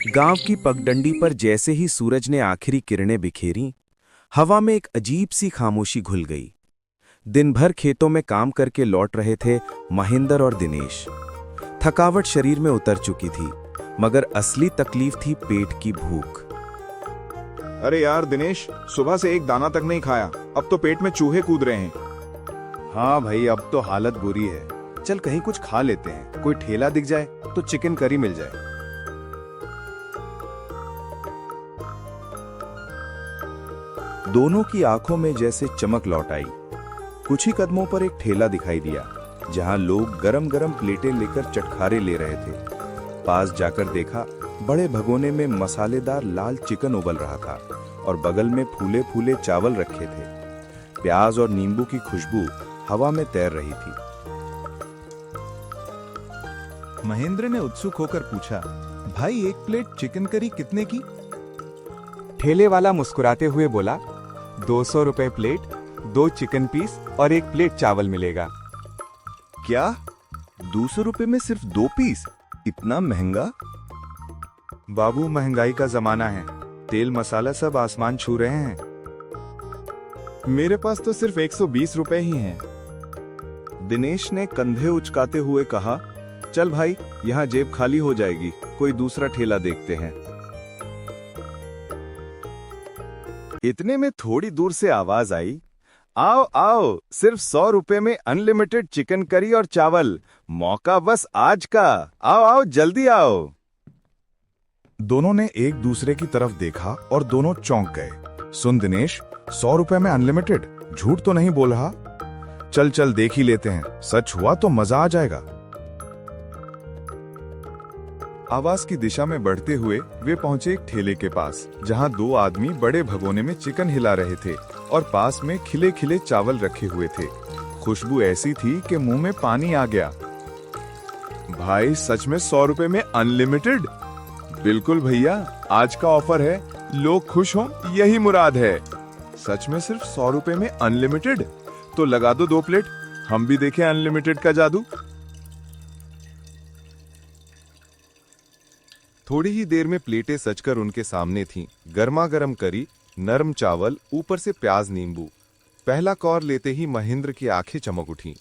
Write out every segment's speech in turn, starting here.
गांव की पगडंडी पर जैसे ही सूरज ने आखिरी किरणें बिखेरी, हवा में एक अजीब सी खामोशी घुल गई। दिन भर खेतों में काम करके लौट रहे थे महेंद्र और दिनेश। थकावट शरीर में उतर चुकी थी, मगर असली तकलीफ थी पेट की भूख। अरे यार दिनेश, सुबह से एक दाना तक नहीं खाया, अब तो पेट में चूहे कूद रहे हैं। हाँ भाई, अब तो हालत बुरी है। चल कहीं कुछ खा लेते हैं, कोई ठेला दिख जाए तो चिकन करी मिल जाए। दोनों की आंखों में जैसे चमक लौट आई। कुछ ही कदमों पर एक ठेला दिखाई दिया, जहां लोग गरम गरम प्लेटें लेकर चटखारे ले रहे थे। पास जाकर देखा, बड़े भगोने में मसालेदार लाल चिकन उबल रहा था और बगल में फूले फूले चावल रखे थे। प्याज और नींबू की खुशबू हवा में तैर रही थी। महेंद्र ने उत्सुक होकर पूछा, भाई एक प्लेट चिकन करी कितने की? ठेले वाला मुस्कुराते हुए बोला, 200 रुपए प्लेट, 2 चिकन पीस और 1 प्लेट चावल मिलेगा। क्या 200 रुपए में सिर्फ 2 पीस? इतना महंगा? बाबू, महंगाई का जमाना है, तेल मसाला सब आसमान छू रहे हैं। मेरे पास तो सिर्फ 120 रुपए ही हैं। दिनेश ने कंधे उचकाते हुए कहा, चल भाई, यहाँ जेब खाली हो जाएगी, कोई दूसरा ठेला देखते हैं। इतने में थोड़ी दूर से आवाज आई, आओ आओ, सिर्फ 100 रुपए में अनलिमिटेड चिकन करी और चावल, मौका बस आज का, आओ आओ जल्दी आओ। दोनों ने एक दूसरे की तरफ देखा और दोनों चौंक गए। सुन दिनेश, 100 रुपए में अनलिमिटेड, झूठ तो नहीं बोल रहा? चल चल देख ही लेते हैं, सच हुआ तो मजा आ जाएगा। आवाज की दिशा में बढ़ते हुए वे पहुंचे एक ठेले के पास, जहां 2 आदमी बड़े भगोने में चिकन हिला रहे थे और पास में खिले खिले चावल रखे हुए थे। खुशबू ऐसी थी कि मुंह में पानी आ गया। भाई सच में 100 रुपए में अनलिमिटेड? बिल्कुल भैया, आज का ऑफर है, लोग खुश हों यही मुराद है। सच में सिर्फ 100 रुपए में अनलिमिटेड? तो लगा दो 2 प्लेट, हम भी देखें अनलिमिटेड का जादू। थोड़ी ही देर में प्लेटें सजकर उनके सामने थीं। गर्मा गर्म करी, नरम चावल, ऊपर से प्याज नींबू। पहला कौर लेते ही महेंद्र की आंखें चमक उठीं।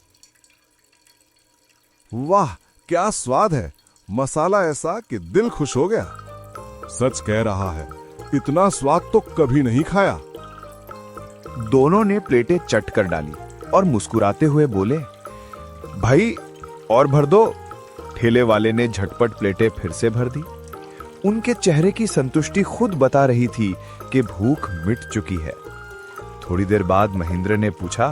वाह, क्या स्वाद है! मसाला ऐसा कि दिल खुश हो गया। सच कह रहा है, इतना स्वाद तो कभी नहीं खाया। दोनों ने प्लेटें चट कर डाली और मुस्कुराते हुए बोले, भाई और भर दो। ठेले वाले ने झटपट प्लेटें फिर से भर दी। उनके चेहरे की संतुष्टि खुद बता रही थी कि भूख मिट चुकी है। थोड़ी देर बाद महेंद्र ने पूछा,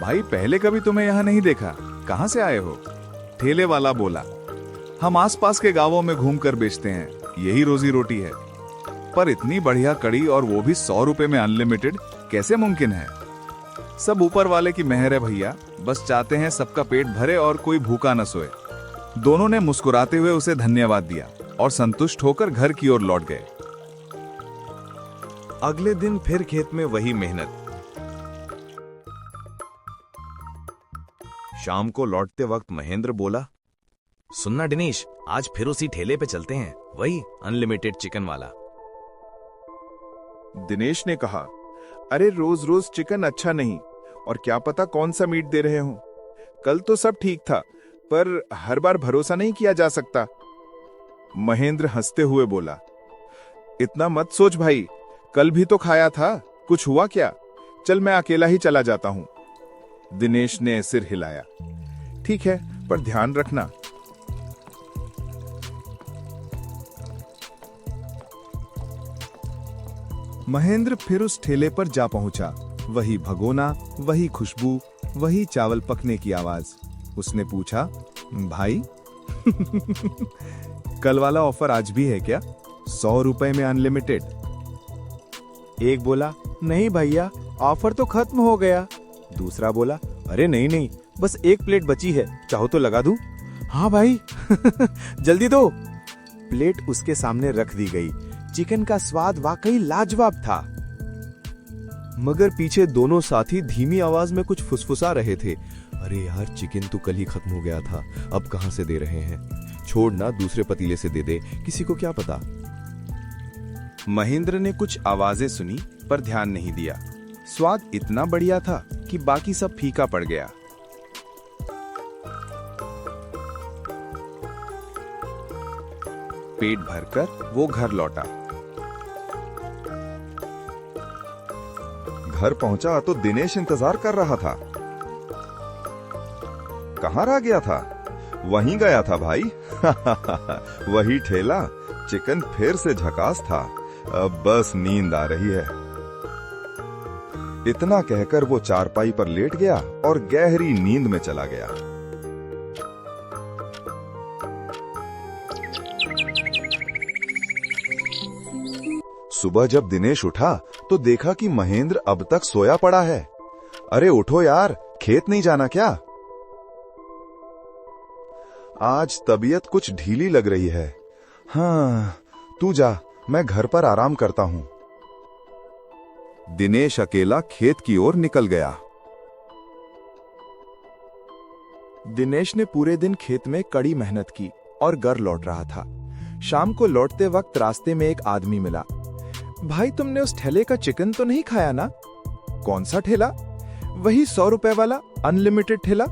भाई पहले कभी तुम्हें यहाँ नहीं देखा, कहाँ से आए हो? ठेले वाला बोला, हम आसपास के गांवों में घूमकर बेचते हैं, यही रोजी रोटी है। पर इतनी बढ़िया कड़ी और वो भी 100 रुपए में अनलिमिटेड कैसे मुमकिन है? सब ऊपर वाले की मेहर है भैया, बस चाहते हैं सबका पेट भरे और कोई भूखा न सोए। दोनों ने मुस्कुराते हुए उसे धन्यवाद दिया और संतुष्ट होकर घर की ओर लौट गए। अगले दिन फिर खेत में वही मेहनत। शाम को लौटते वक्त महेंद्र बोला, सुनना दिनेश, आज फिर उसी ठेले पे चलते हैं, वही अनलिमिटेड चिकन वाला। दिनेश ने कहा, अरे रोज रोज चिकन अच्छा नहीं, और क्या पता कौन सा मीट दे रहे हो। कल तो सब ठीक था, पर हर बार भरोसा नहीं किया जा सकता। महेंद्र हंसते हुए बोला, इतना मत सोच भाई, कल भी तो खाया था, कुछ हुआ क्या? चल मैं अकेला ही चला जाता हूं। दिनेश ने सिर हिलाया, ठीक है, पर ध्यान रखना। महेंद्र फिर उस ठेले पर जा पहुंचा। वही भगोना, वही खुशबू, वही चावल पकने की आवाज। उसने पूछा, भाई कल वाला ऑफर आज भी है क्या? 100 रुपए में अनलिमिटेड? एक बोला, नहीं भैया, ऑफर तो खत्म हो गया। दूसरा बोला, अरे नहीं नहीं, बस 1 प्लेट बची है, चाहो तो लगा दूं? हाँ भाई जल्दी दो। प्लेट उसके सामने रख दी गई। चिकन का स्वाद वाकई लाजवाब था, मगर पीछे दोनों साथी धीमी आवाज में कुछ फुसफुसा रहे थे। अरे यार, चिकन तो कल ही खत्म हो गया था, अब कहां से दे रहे हैं? छोड़ना दूसरे पतीले से दे दे, किसी को क्या पता। महेंद्र ने कुछ आवाजें सुनी पर ध्यान नहीं दिया। स्वाद इतना बढ़िया था कि बाकी सब फीका पड़ गया। पेट भरकर वो घर लौटा। घर पहुंचा तो दिनेश इंतजार कर रहा था। कहाँ रह गया था? वहीं गया था भाई। वही ठेला, चिकन फिर से झकास था। अब बस नींद आ रही है। इतना कहकर वो चारपाई पर लेट गया और गहरी नींद में चला गया। सुबह जब दिनेश उठा तो देखा कि महेंद्र अब तक सोया पड़ा है। अरे उठो यार, खेत नहीं जाना क्या? आज तबीयत कुछ ढीली लग रही है। हाँ, तू जा, मैं घर पर आराम करता हूं। दिनेश अकेला खेत की ओर निकल गया। दिनेश ने पूरे दिन खेत में कड़ी मेहनत की और घर लौट रहा था। शाम को लौटते वक्त रास्ते में एक आदमी मिला। भाई, तुमने उस ठेले का चिकन तो नहीं खाया ना? कौन सा ठेला? वही 100 रुपए वाला अनलिमिटेड ठेला।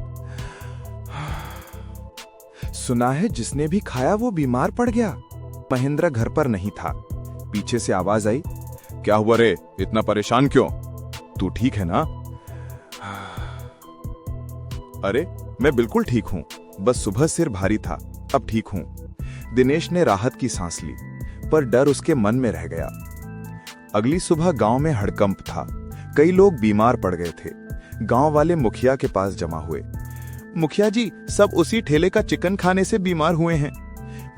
सुना है जिसने भी खाया वो बीमार पड़ गया। महेंद्र घर पर नहीं था। पीछे से आवाज आई, क्या हुआ रे, इतना परेशान क्यों? तू ठीक है ना? अरे मैं बिल्कुल ठीक हूं, बस सुबह सिर भारी था, अब ठीक हूं। दिनेश ने राहत की सांस ली, पर डर उसके मन में रह गया। अगली सुबह गांव में हड़कंप था। कई लोग बीमार पड़ गए थे। गांव वाले मुखिया के पास जमा हुए। मुखिया जी, सब उसी ठेले का चिकन खाने से बीमार हुए हैं।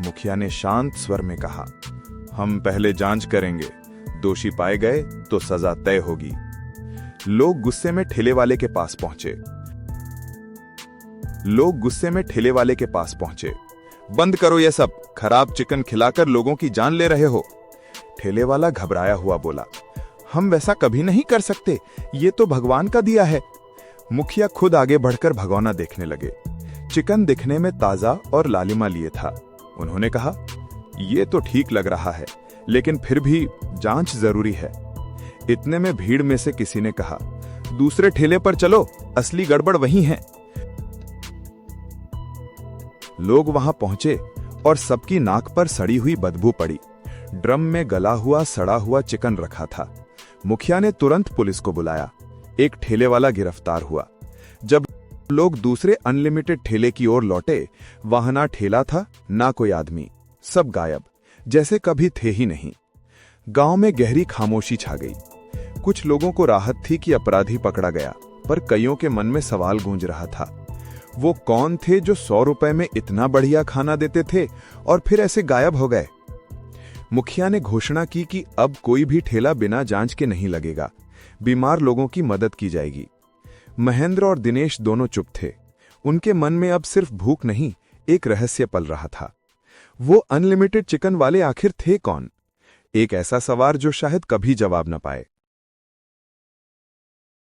मुखिया ने शांत स्वर में कहा, हम पहले जांच करेंगे, दोषी पाए गए तो सजा तय होगी। लोग गुस्से में ठेले वाले के पास पहुंचे। बंद करो ये सब, खराब चिकन खिलाकर लोगों की जान ले रहे हो। ठेले वाला घबराया हुआ बोला, हम वैसा कभी नहीं कर सकते, ये तो भगवान का दिया है। मुखिया खुद आगे बढ़कर भगोना देखने लगे। चिकन दिखने में ताजा और लालिमा लिए था। उन्होंने कहा, ये तो ठीक लग रहा है, लेकिन फिर भी जांच जरूरी है। इतने में भीड़ में से किसी ने कहा, दूसरे ठेले पर चलो, असली गड़बड़ वहीं है। लोग वहां पहुंचे और सबकी नाक पर सड़ी हुई बदबू पड़ी। ड्रम में गला हुआ सड़ा हुआ चिकन रखा था। मुखिया ने तुरंत पुलिस को बुलाया। एक ठेले वाला गिरफ्तार हुआ। जब लोग दूसरे अनलिमिटेड ठेले की ओर लौटे, वहां ना ठेला था ना कोई आदमी, सब गायब, जैसे कभी थे ही नहीं। गांव में गहरी खामोशी छा गई। कुछ लोगों को राहत थी कि अपराधी पकड़ा गया, पर कईयों के मन में सवाल गूंज रहा था, वो कौन थे जो 100 रुपए में इतना बढ़िया खाना देते थे और फिर ऐसे गायब हो गए। मुखिया ने घोषणा की कि अब कोई भी ठेला बिना जांच के नहीं लगेगा, बीमार लोगों की मदद की जाएगी। महेंद्र और दिनेश दोनों चुप थे। उनके मन में अब सिर्फ भूख नहीं, एक रहस्य पल रहा था। वो अनलिमिटेड चिकन वाले आखिर थे कौन? एक ऐसा सवाल जो शायद कभी जवाब न पाए।